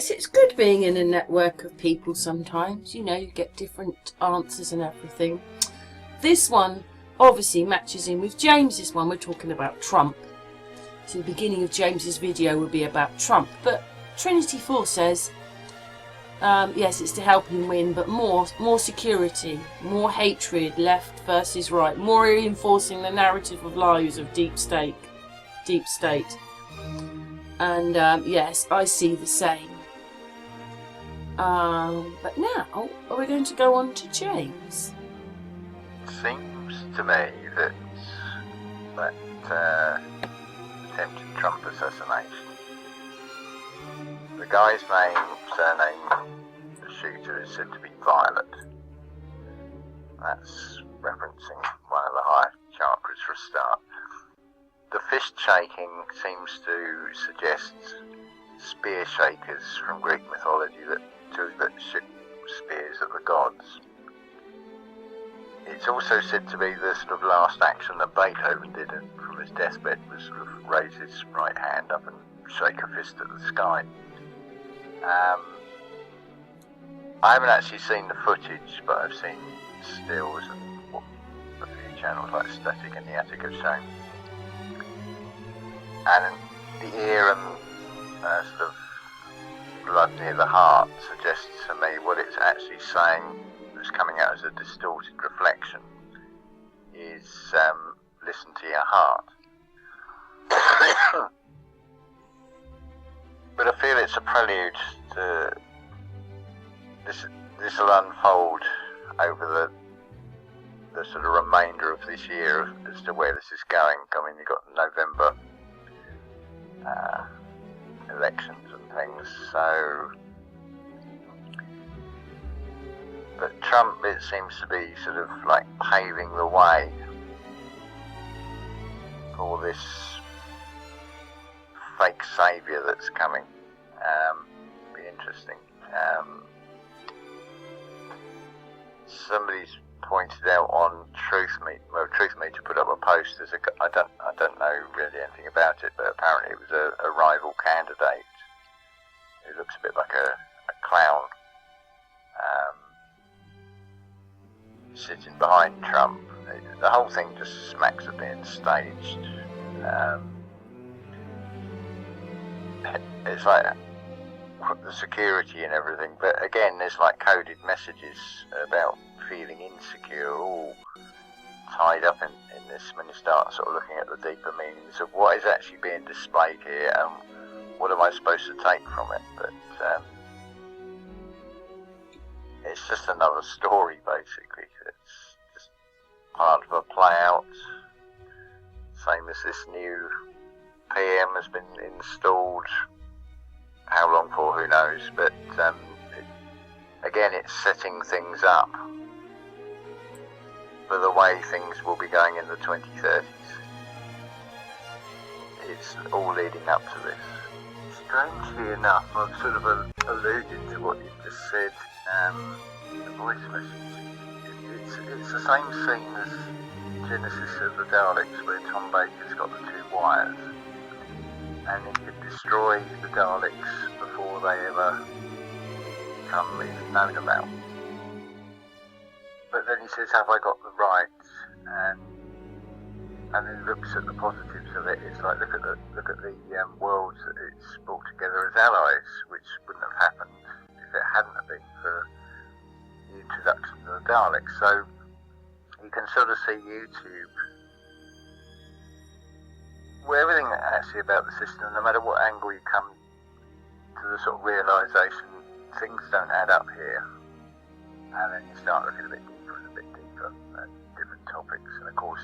yes, it's good being in a network of people sometimes. You know, you get different answers and everything. This one obviously matches in with James's one. We're talking about Trump. So the beginning of James's video would be about Trump. But Trinity4 says, yes, it's to help him win, but more security, more hatred, left versus right, more reinforcing the narrative of lies of deep state. And yes, I see the same. But now, are we going to go on to James? It seems to me that attempted Trump assassination, the guy's surname, the shooter, is said to be Violet. That's referencing one of the higher chakras for a start. The fist shaking seems to suggest spear shakers from Greek mythology that shoot spears at the gods. It's also said to be the sort of last action that Beethoven did from his deathbed was sort of raise his right hand up and shake a fist at the sky. I haven't actually seen the footage, but I've seen stills and what a few channels like Static and the Attic have shown. And the ear and sort of blood near the heart suggests to me what it's actually saying, that's coming out as a distorted reflection, is listen to your heart. But I feel it's a prelude to this will unfold over the sort of remainder of this year as to where this is going. I mean, you've got November elections and things, so but Trump, it seems to be sort of like paving the way for this fake saviour that's coming. Be interesting. Somebody's pointed out on Truthmeter put up a post. I don't know really anything about it, but apparently it was a rival candidate who looks a bit like a clown, sitting behind Trump. The whole thing just smacks of being staged. It's like the security and everything, but again, there's like coded messages about feeling insecure, all tied up in this when you start sort of looking at the deeper meanings of what is actually being displayed here and what am I supposed to take from it. But it's just another story, basically. It's just part of a play out, same as this new PM has been installed. How long for, who knows, but again, it's setting things up for the way things will be going in the 2030s. It's all leading up to this. Strangely enough, I've sort of alluded to what you've just said, the voice message. It's the same scene as Genesis of the Daleks, where Tom Baker's got the two wires, and he could destroy the Daleks before they ever become even known about. But then he says, have I got the right? And then looks at the positives of it. It's like, look at the worlds that it's brought together as allies, which wouldn't have happened if it hadn't have been for the introduction of the Daleks. So you can sort of see YouTube, where everything actually about the system, no matter what angle you come to the sort of realisation, things don't add up here. And then you start looking a bit deeper and a bit deeper at different topics, and of course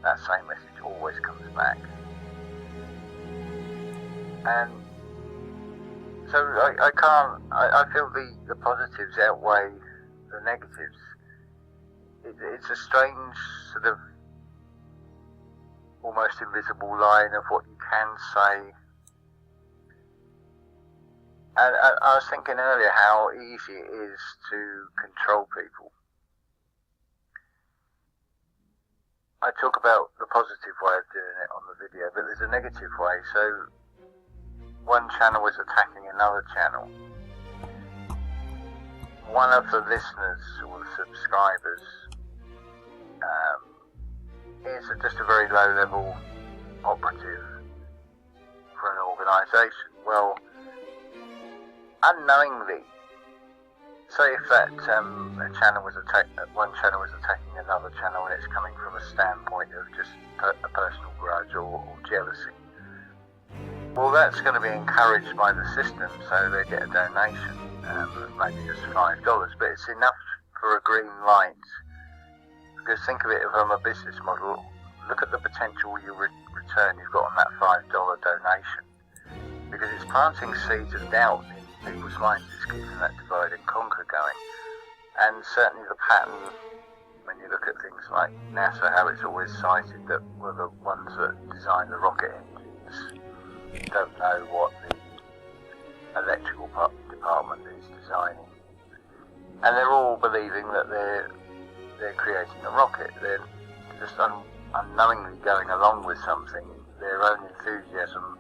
that same message always comes back. And so I feel the positives outweigh the negatives. It's a strange sort of almost invisible line of what you can say. And I was thinking earlier how easy it is to control people. I talk about the positive way of doing it on the video, but there's a negative way. So one channel was attacking another channel, one of the listeners or the subscribers is just a very low-level operative for an organisation. Well, unknowingly, say if that one channel was attacking another channel, and it's coming from a standpoint of just a personal grudge or jealousy, well, that's going to be encouraged by the system, so they get a donation, maybe just $5, but it's enough for a green light. Because think of it from a business model, look at the potential return you've got on that $5 donation. Because it's planting seeds of doubt in people's minds, it's keeping that divide and conquer going. And certainly the pattern, when you look at things like NASA, how it's always cited that were the ones that designed the rocket engines don't know what the electrical department is designing. And they're all believing that they're creating a rocket. They're just unknowingly going along with something. Their own enthusiasm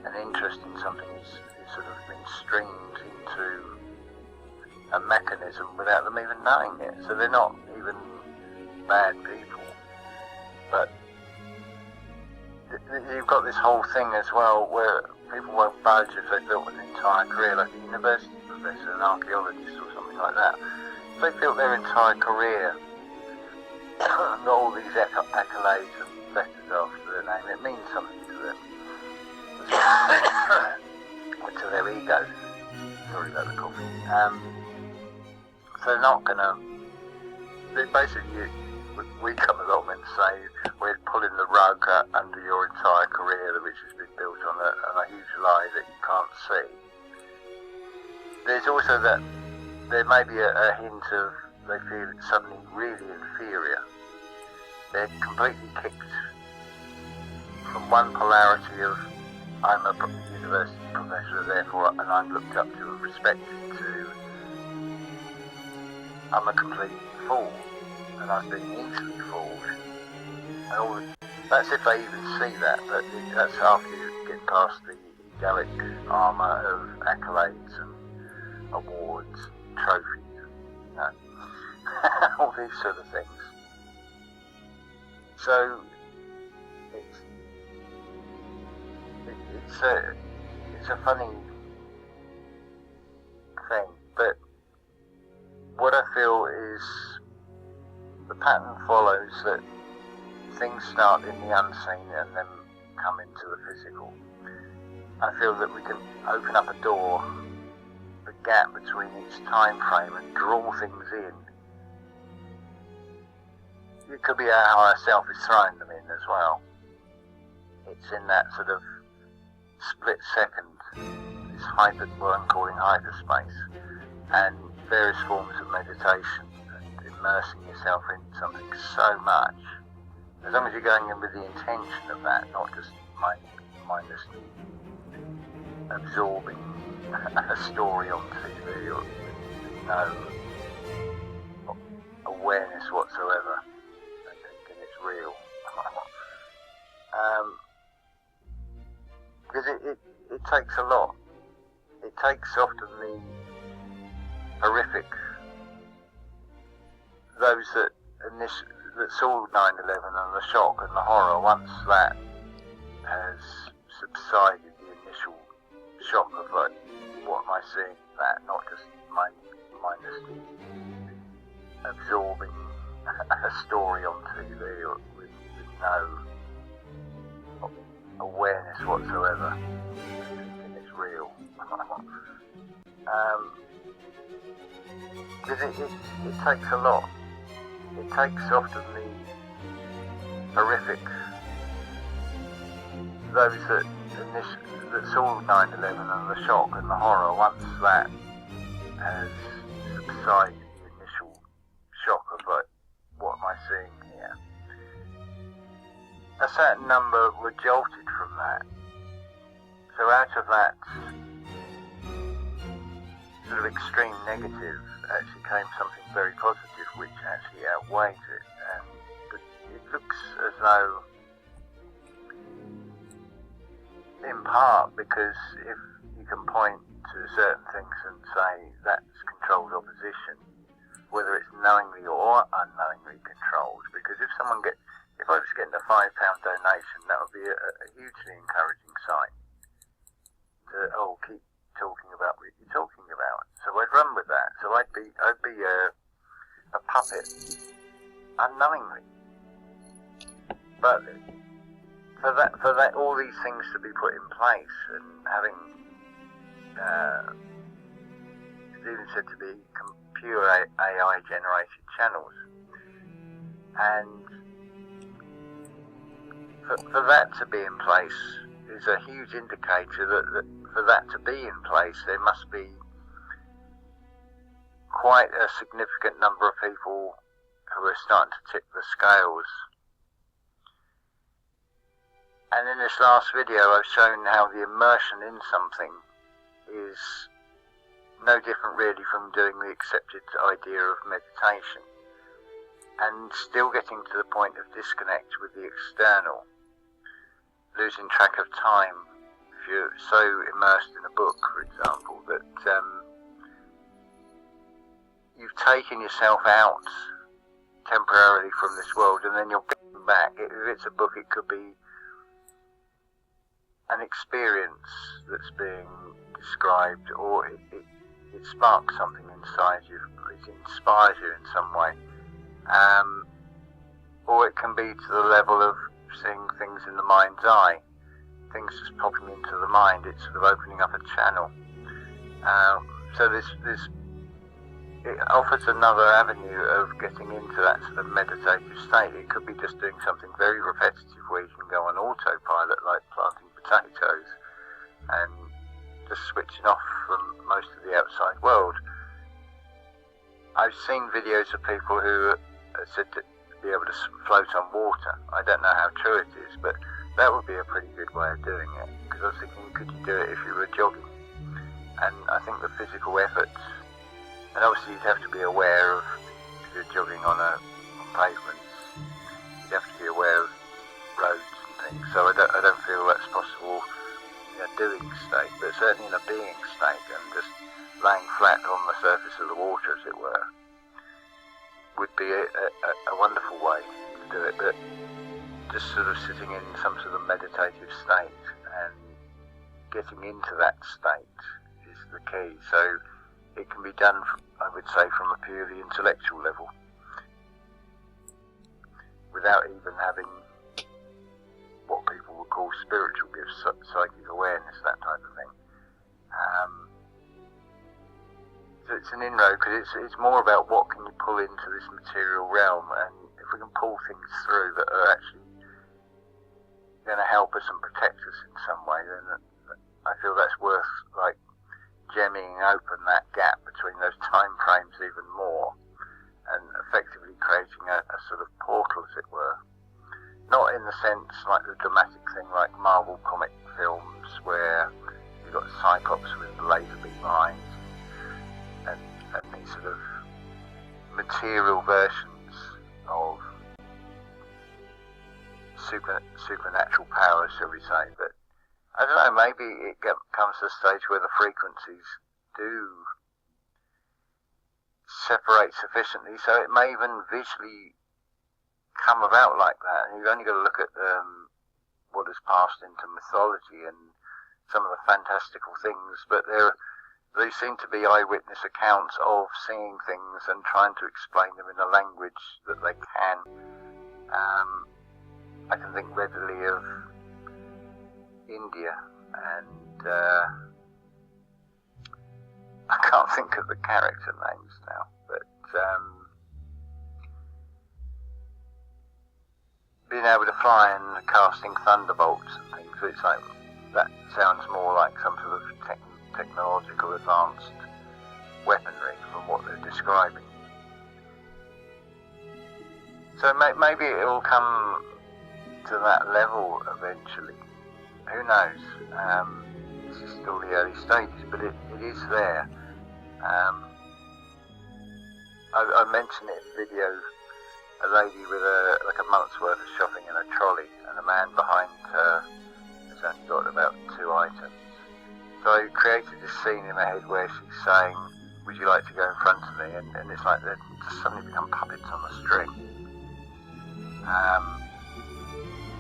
and interest in something is sort of been streamed into a mechanism without them even knowing it. So they're not even bad people. But you've got this whole thing as well where people won't budge if they built an entire career, like a university professor, an archaeologist or something like that. If they built their entire career, got all these accolades and letters after their name, it means something to them. To their egos. Sorry about the coffee. So they're not going to... Basically, we come along and say, we're pulling the rug under your entire career, which has been built on a huge lie that you can't see. There's also that there may be a hint of they feel suddenly really inferior. They're completely kicked from one polarity of I'm a university professor, therefore, and I'm looked up to and respected, to I'm a complete fool, and I've been easily fooled. And all that's if they even see that, but that's after you get past the egoic armour of accolades and awards, trophies, you know, all these sort of things. So it's a funny thing, but what I feel is the pattern follows that things start in the unseen and then come into the physical. I feel that we can open up a door, the gap between each time frame, and draw things in. It could be how our self is throwing them in as well. It's in that sort of split second, this what I'm calling hyperspace, and various forms of meditation and immersing yourself in something so much. As long as you're going in with the intention of that, not just mindlessly absorbing a story on TV or no awareness whatsoever and thinking it's real. Because it takes a lot. It takes often the horrific, those that saw 9/11 and the shock and the horror. Once that has subsided, the initial shock of like, what am I seeing? That, not just mindlessly absorbing a story on TV or with no awareness whatsoever, thinking it's real. Because it takes a lot. It takes often the horrific, those that saw 9/11 and the shock and the horror. Once that has subsided, the initial shock of like, what am I seeing here? A certain number were jolted from that. So out of that sort of extreme negative actually came something very positive, which actually outweighs it. But it looks as though in part because if you can point to certain things and say that's controlled opposition, whether it's knowingly or unknowingly controlled, because if I was getting a £5 donation, that would be a hugely encouraging sign to, keep talking about what you're talking about. So I'd run with that. So I'd be a puppet unknowingly. But for that, all these things to be put in place, and having it's even said to be pure AI generated channels, and for that to be in place is a huge indicator that for that to be in place, there must be quite a significant number of people who are starting to tip the scales. And in this last video, I've shown how the immersion in something is no different really from doing the accepted idea of meditation, and still getting to the point of disconnect with the external, losing track of time. If you're so immersed in a book, for example, that you've taken yourself out temporarily from this world, and then you're getting back. If it's a book, it could be an experience that's being described, or it sparks something inside you, it inspires you in some way, or it can be to the level of seeing things in the mind's eye, things just popping into the mind. It's sort of opening up a channel. So it offers another avenue of getting into that sort of meditative state. It could be just doing something very repetitive where you can go on autopilot, like planting potatoes, and just switching off from most of the outside world. I've seen videos of people who are said to be able to float on water. I don't know how true it is, but that would be a pretty good way of doing it, because I was thinking, could you do it if you were jogging? And I think the physical efforts, and obviously you'd have to be aware of, if you're jogging on pavements, you'd have to be aware of roads and things. So I don't feel that's possible in a doing state, but certainly in a being state, and just laying flat on the surface of the water, as it were, would be a wonderful way to do it. But just sort of sitting in some sort of meditative state and getting into that state is the key. So it can be done, I would say, from a purely intellectual level, without even having what people would call spiritual gifts, psychic awareness, that type of thing. So it's an inroad, because it's more about what can you pull into this material realm, and if we can pull things through that are actually going to help us and protect us in some way, then I feel that's worth, like, gemming open that gap between those time frames even more, and effectively creating a sort of portal, as it were. Not in the sense like the dramatic thing like Marvel comic films, where you've got Cyclops with the laser beam eyes, and these sort of material versions of supernatural powers, shall we say. But I don't know, maybe it comes to a stage where the frequencies do separate sufficiently, so it may even visually come about like that. And you've only got to look at what has passed into mythology and some of the fantastical things, but they seem to be eyewitness accounts of seeing things and trying to explain them in a language that they can. I can think readily of India, and I can't think of the character names now, but being able to fly and casting thunderbolts and things, it's like, that sounds more like some sort of technological advanced weaponry from what they're describing. So maybe it will come to that level eventually. Who knows? This is still the early stages, but it is there. I mentioned it in video, a lady with a month's worth of shopping in a trolley, and a man behind her has only got about 2 scene in my head where she's saying, would you like to go in front of me? And it's like they just suddenly become puppets on the string.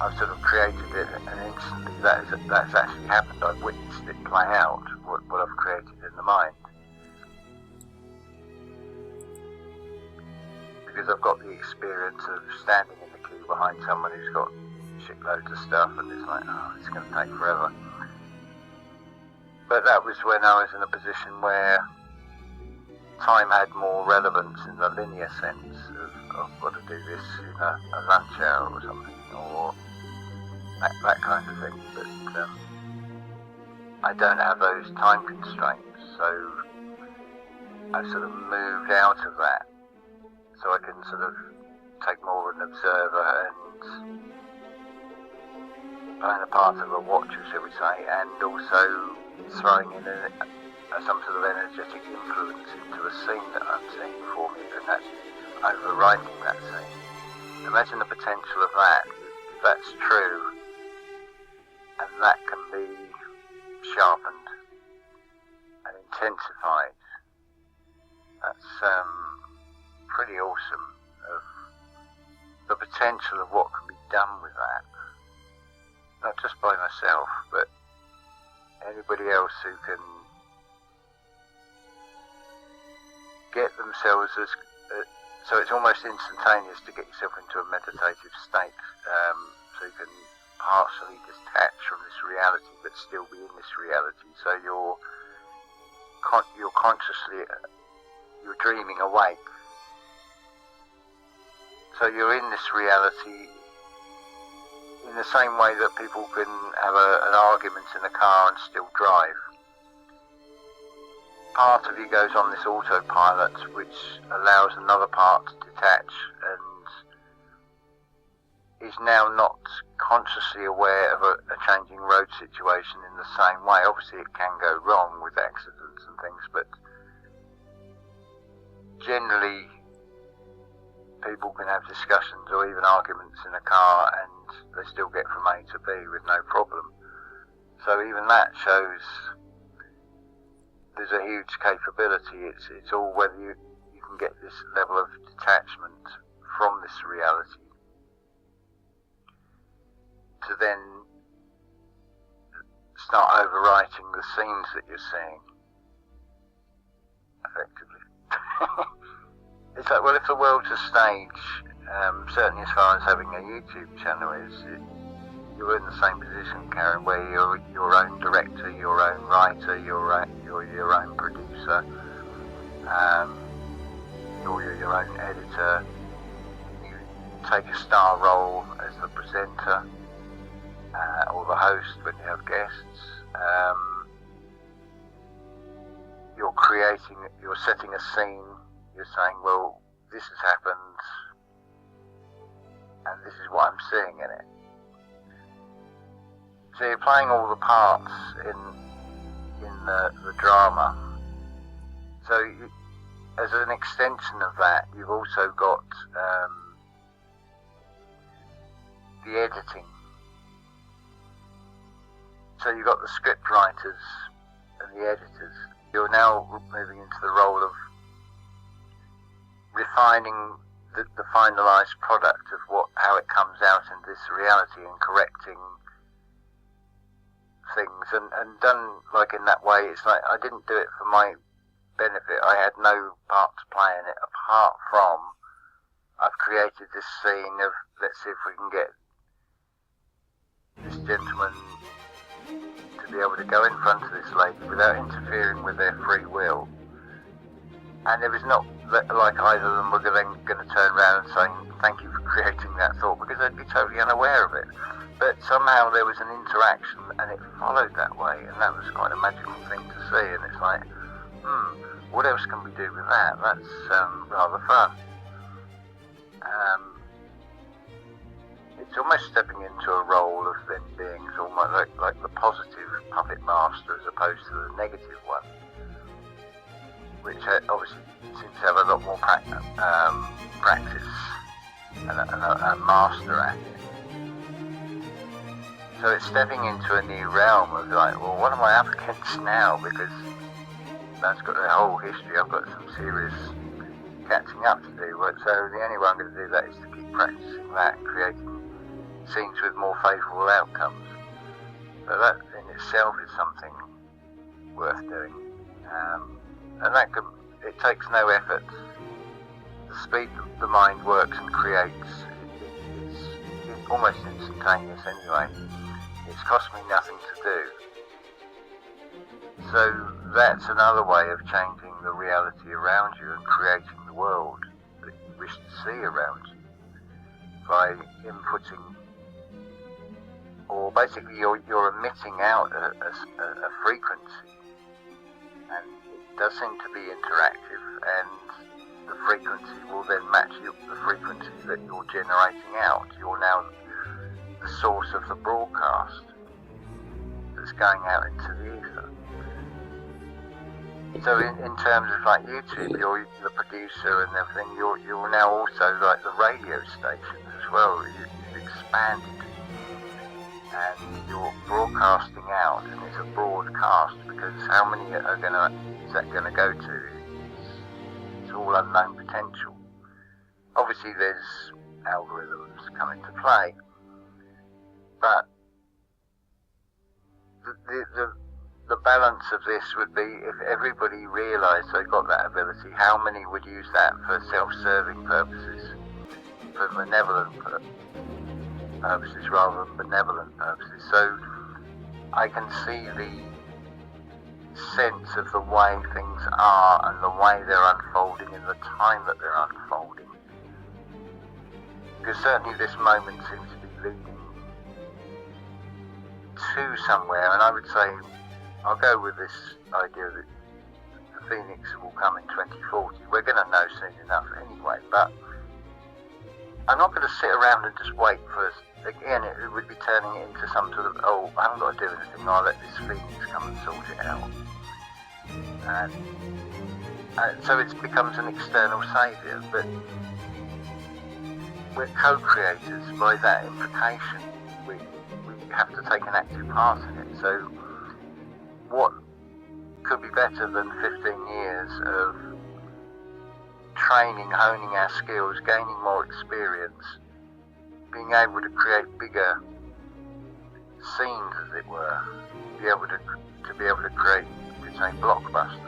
I've sort of created it, and instantly that's actually happened. I've witnessed it play out, what I've created in the mind. Because I've got the experience of standing in the queue behind someone who's got shitloads of stuff, and it's like, oh, it's going to take forever. But that was when I was in a position where time had more relevance in the linear sense of I've got to do this in a lunch hour or something, or that kind of thing. But I don't have those time constraints, so I've sort of moved out of that, so I can sort of take more of an observer and playing a part of a watcher, shall we say, and also throwing in some sort of energetic influence into a scene that I'm seeing before me, and that's overwriting that scene. Imagine the potential of that, if that's true, and that can be sharpened and intensified. That's pretty awesome, of the potential of what can be done with that. Not just by myself, but anybody else who can get themselves as so it's almost instantaneous to get yourself into a meditative state, so you can partially detach from this reality but still be in this reality. So you're consciously you're dreaming awake. So you're in this reality in the same way that people can have an argument in a car and still drive. Part of you goes on this autopilot, which allows another part to detach and is now not consciously aware of a changing road situation in the same way. Obviously it can go wrong with accidents and things, but generally people can have discussions or even arguments in a car and they still get from A to B with no problem. So even that shows there's a huge capability. It's all whether you can get this level of detachment from this reality to then start overwriting the scenes that you're seeing effectively. It's like, well, if the world's a stage, certainly as far as having a YouTube channel is, you're in the same position, Karen, where you're your own director, your own writer, you're your own producer, you're your own editor. You take a star role as the presenter or the host when you have guests. You're creating, you're setting a scene. You're saying, well, this has happened, and this is what I'm seeing in it. So you're playing all the parts in the drama. So you, as an extension of that, you've also got the editing. So you've got the script writers and the editors. You're now moving into the role of refining the finalised product of how it comes out in this reality and correcting things, and done like in that way. It's like I didn't do it for my benefit. I had no part to play in it apart from I've created this scene of let's see if we can get this gentleman to be able to go in front of this lady without interfering with their free will. And it was not like either of them were then going to turn around and say thank you for creating that thought, because they'd be totally unaware of it. But somehow there was an interaction and it followed that way, and that was quite a magical thing to see. And it's like, what else can we do with that? That's rather fun. It's almost stepping into a role of them being almost like the positive puppet master as opposed to the negative one, which obviously seems to have a lot more practice and a master at it. So it's stepping into a new realm of like, well, what am I up against now? Because that's got a whole history. I've got some serious catching up to do. So the only way I'm going to do that is to keep practicing that and creating scenes with more favourable outcomes. So that in itself is something worth doing. And it takes no effort. The speed the mind works and creates is almost instantaneous anyway. It's cost me nothing to do. So that's another way of changing the reality around you and creating the world that you wish to see around you by inputting, or basically you're emitting out a frequency, and it does seem to be interactive, and the frequency will then match the frequency that you're generating out. You're now the source of the broadcast that's going out into the ether. So in terms of like YouTube, you're the producer and everything, you're now also like the radio stations as well. You've expanded and you're broadcasting out, and it's a broadcast because how many is that going to go to? It's all unknown potential. Obviously there's algorithms come into play, but the balance of this would be if everybody realised they got that ability, how many would use that for self-serving purposes, for malevolent purposes rather than benevolent purposes. So I can see the sense of the way things are and the way they're unfolding in the time that they're unfolding. Because certainly this moment seems to be leading to somewhere, and I would say I'll go with this idea that the Phoenix will come in 2040. We're going to know soon enough anyway, but I'm not going to sit around and just wait for, again, it would be turning it into some sort of, oh, I haven't got to do anything, I'll let this Phoenix come and sort it out. And so it becomes an external saviour, but we're co-creators by that implication. We have to take an active part in it. So what could be better than 15 years of training, honing our skills, gaining more experience, being able to create bigger scenes, as it were, be able to create, you could say, blockbusters.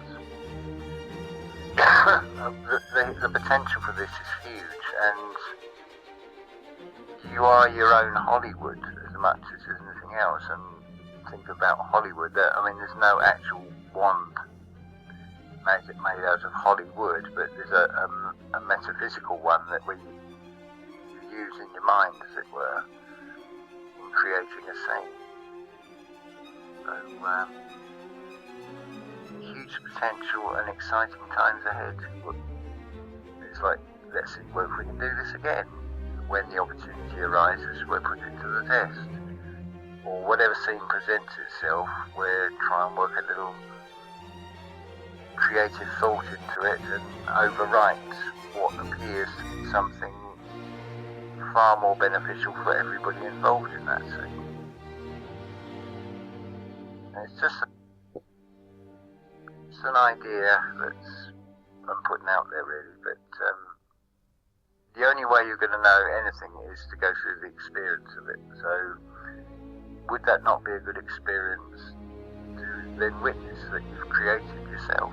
The potential for this is huge, and you are your own Hollywood as much as anything else. And think about Hollywood, there's no actual wand made out of Hollywood, but there's a metaphysical one that you use in your mind, as it were, in creating a scene. So, huge potential and exciting times ahead. It's like, let's see if we can do this again. When the opportunity arises, we'll put it to the test. Or whatever scene presents itself, we'll try and work a little creative thought into it and overwrite what appears to be something far more beneficial for everybody involved in that scene. And it's just an idea that's I'm putting out there, really, but the only way you're going to know anything is to go through the experience of it. So would that not be a good experience to then witness that you've created yourself?